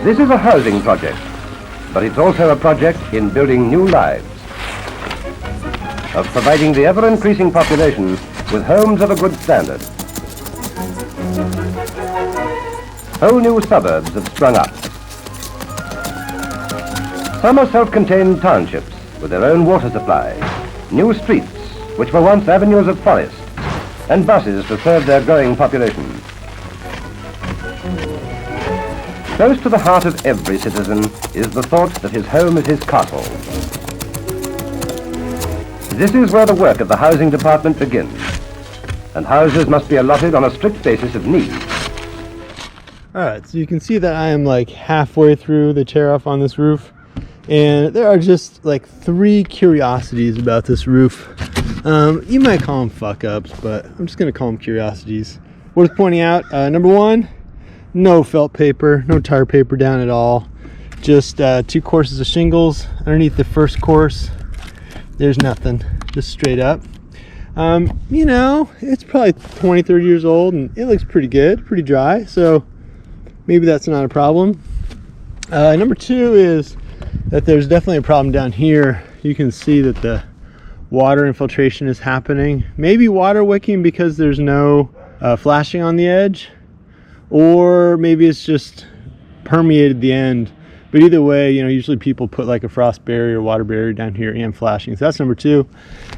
This is a housing project, but it's also a project in building new lives, of providing the ever-increasing population with homes of a good standard. Whole new suburbs have sprung up. Some are self-contained townships with their own water supply, new streets, which were once avenues of forest, and buses to serve their growing population. Close to the heart of every citizen is the thought that his home is his castle. This is where the work of the housing department begins, and houses must be allotted on a strict basis of need. All right, so you can see that I am like halfway through the tear off on this roof, and there are just like 3 curiosities about this roof. You might call them fuck ups, but I'm just gonna call them curiosities. Worth pointing out, number 1, no felt paper, no tar paper down at all. Just 2 courses of shingles. Underneath the first course, there's nothing, just straight up. You know, it's probably 20-30 years old and it looks pretty good, pretty dry, so maybe that's not a problem. Number 2 is that there's definitely a problem down here. You can see that the water infiltration is happening. Maybe water wicking because there's no flashing on the edge, or maybe it's just permeated the end. But either way, you know, usually people put like a frost barrier, water barrier down here and flashing. So that's number 2.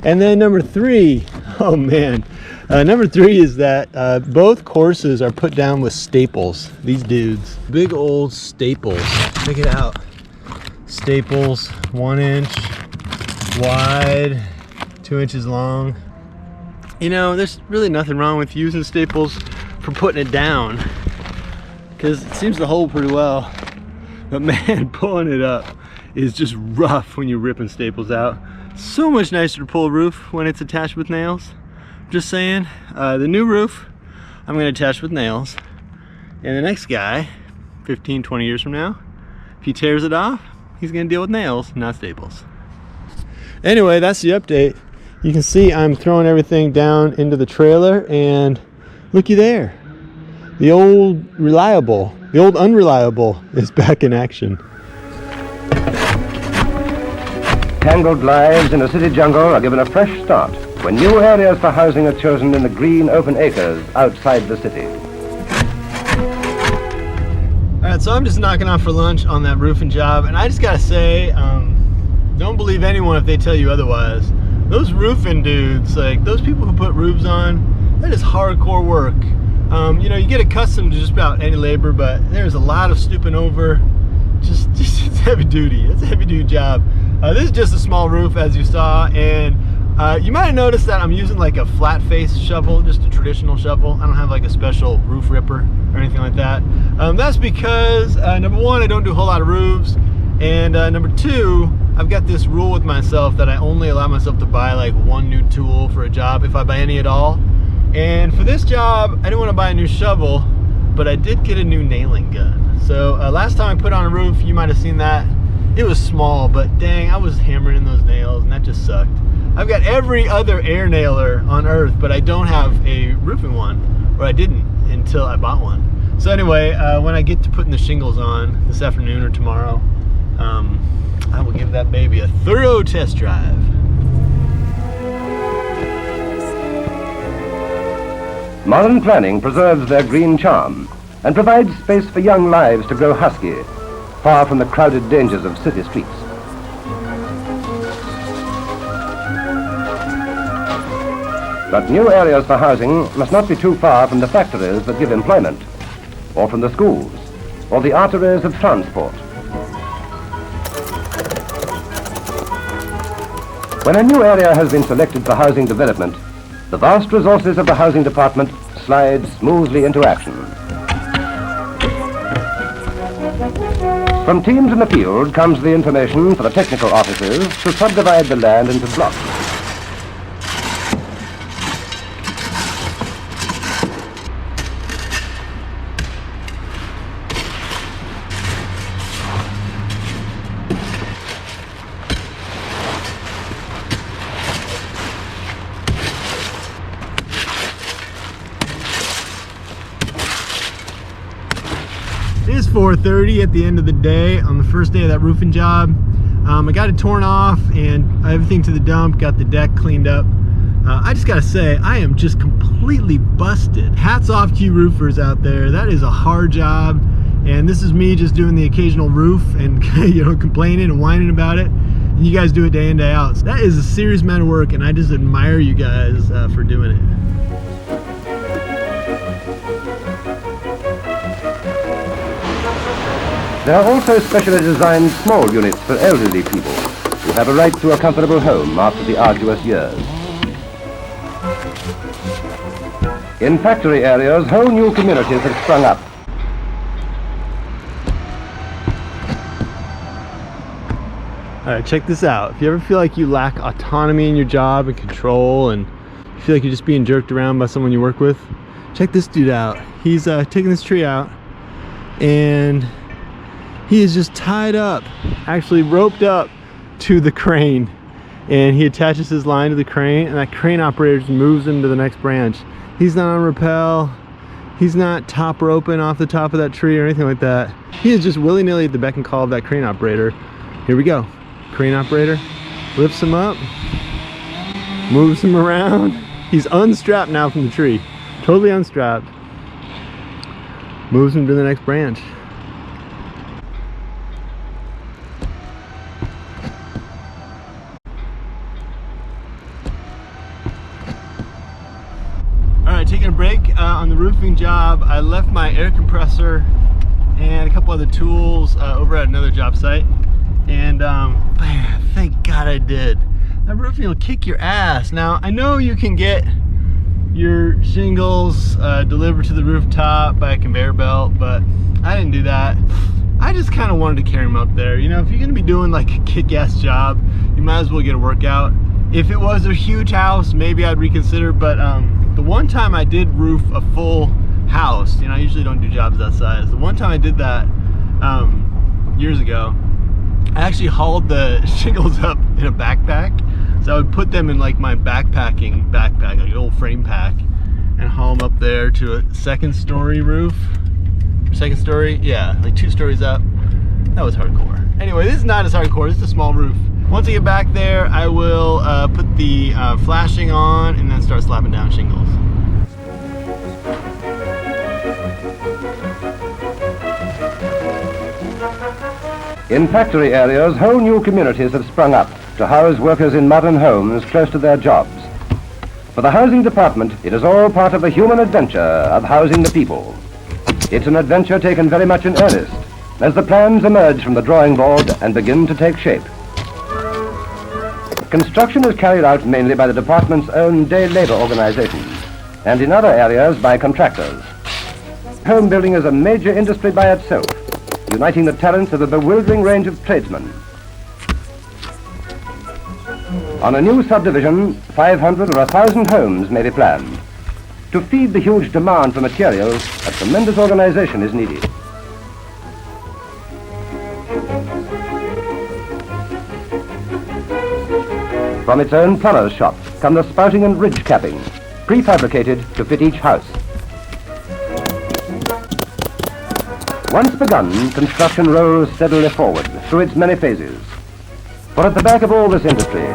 And then number 3, oh man, number 3 is that both courses are put down with staples. These dudes, big old staples. Check it out. Staples, 1 inch wide, 2 inches long. You know, there's really nothing wrong with using staples for putting it down, because it seems to hold pretty well. But man, pulling it up is just rough when you're ripping staples out. So much nicer to pull a roof when it's attached with nails. Just saying. The new roof, I'm gonna attach with nails. And the next guy, 15-20 years from now, if he tears it off, he's gonna deal with nails, not staples. Anyway, that's the update. You can see I'm throwing everything down into the trailer, and looky there. The old unreliable is back in action. Tangled lives in a city jungle are given a fresh start when new areas for housing are chosen in the green open acres outside the city. All right, so I'm just knocking off for lunch on that roofing job, and I just gotta say, don't believe anyone if they tell you otherwise. Those roofing dudes, like those people who put roofs on, that is hardcore work. You know, you get accustomed to just about any labor, but there's a lot of stooping over. Just it's heavy duty. It's a heavy duty job. This is just a small roof, as you saw, and you might have noticed that I'm using like a flat face shovel, just a traditional shovel. I don't have like a special roof ripper or anything like that. That's because number 1, I don't do a whole lot of roofs, and number 2, I've got this rule with myself that I only allow myself to buy like 1 new tool for a job, if I buy any at all. And for this job, I didn't want to buy a new shovel, but I did get a new nailing gun. So last time I put on a roof, you might have seen that. It was small, but dang, I was hammering in those nails and that just sucked. I've got every other air nailer on earth, but I don't have a roofing one, or I didn't until I bought one. So anyway, when I get to putting the shingles on this afternoon or tomorrow, I will give that baby a thorough test drive. Modern planning preserves their green charm and provides space for young lives to grow husky, far from the crowded dangers of city streets. But new areas for housing must not be too far from the factories that give employment, or from the schools, or the arteries of transport. When a new area has been selected for housing development, the vast resources of the housing department slide smoothly into action. From teams in the field comes the information for the technical officers to subdivide the land into blocks. 4:30 at the end of the day on the first day of that roofing job. I got it torn off and everything to the dump, got the deck cleaned up. I just gotta say, I am just completely busted. Hats off to you roofers out there. That is a hard job, and this is me just doing the occasional roof and you know, complaining and whining about it, and you guys do it day in, day out. So that is a serious amount of work, and I just admire you guys for doing it. There are also specially designed small units for elderly people who have a right to a comfortable home after the arduous years. In factory areas, whole new communities have sprung up. All right, check this out. If you ever feel like you lack autonomy in your job and control, and you feel like you're just being jerked around by someone you work with, check this dude out. He's taking this tree out, and he is just tied up, actually roped up to the crane, and he attaches his line to the crane, and that crane operator just moves him to the next branch. He's not on rappel, he's not top roping off the top of that tree or anything like that. He is just willy-nilly at the beck and call of that crane operator. Here we go. Crane operator lifts him up, moves him around. He's unstrapped now from the tree, totally unstrapped. Moves him to the next branch. Taking a break on the roofing job. I left my air compressor and a couple other tools over at another job site, and man, thank God I did. That roofing will kick your ass. Now I know you can get your shingles delivered to the rooftop by a conveyor belt, but I didn't do that. I just kind of wanted to carry them up there. You know, if you're gonna be doing like a kick-ass job, you might as well get a workout. If it was a huge house, maybe I'd reconsider, but the one time I did roof a full house, you know, I usually don't do jobs that size. The one time I did that years ago, I actually hauled the shingles up in a backpack. So I would put them in like my backpacking backpack, like an old frame pack, and haul them up there to a second story roof. Second story? Yeah, like 2 stories up. That was hardcore. Anyway, this is not as hardcore, this is a small roof. Once I get back there, I will put the flashing on and then start slapping down shingles. In factory areas, whole new communities have sprung up to house workers in modern homes close to their jobs. For the housing department, it is all part of the human adventure of housing the people. It's an adventure taken very much in earnest, as the plans emerge from the drawing board and begin to take shape. Construction is carried out mainly by the department's own day labor organizations, and in other areas by contractors. Home building is a major industry by itself, uniting the talents of a bewildering range of tradesmen. On a new subdivision, 500 or 1,000 homes may be planned. To feed the huge demand for materials, a tremendous organization is needed. From its own plumber's shop come the spouting and ridge capping, prefabricated to fit each house. Once begun, construction rolls steadily forward through its many phases. For at the back of all this industry,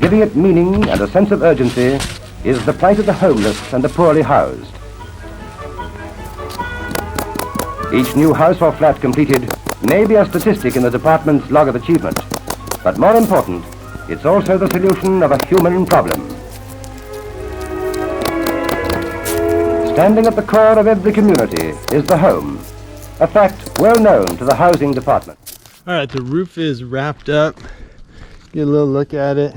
giving it meaning and a sense of urgency, is the plight of the homeless and the poorly housed. Each new house or flat completed may be a statistic in the department's log of achievement, but more important, it's also the solution of a human problem. Standing at the core of every community is the home, a fact well known to the housing department. All right, the roof is wrapped up. Get a little look at it.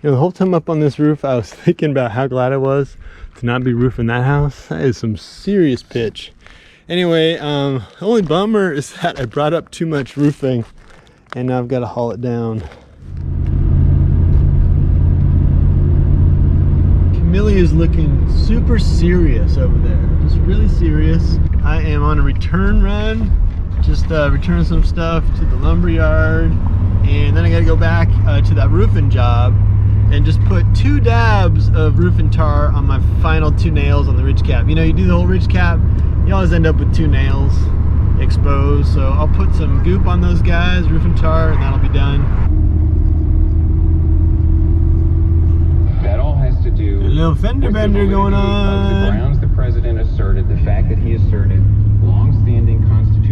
You know, the whole time up on this roof, I was thinking about how glad I was to not be roofing that house. That is some serious pitch. Anyway, the only bummer is that I brought up too much roofing, and now I've got to haul it down. Millie is looking super serious over there, just really serious. I am on a return run, just returning some stuff to the lumber yard, and then I got to go back to that roofing job and just put 2 dabs of roofing tar on my final 2 nails on the ridge cap. You know, you do the whole ridge cap, you always end up with 2 nails. exposed. So I'll put some goop on those guys, roof and tar, and that'll be done. That all has to do A little fender with the bender going validity of the on. grounds the president asserted, the fact that he asserted long-standing constitutional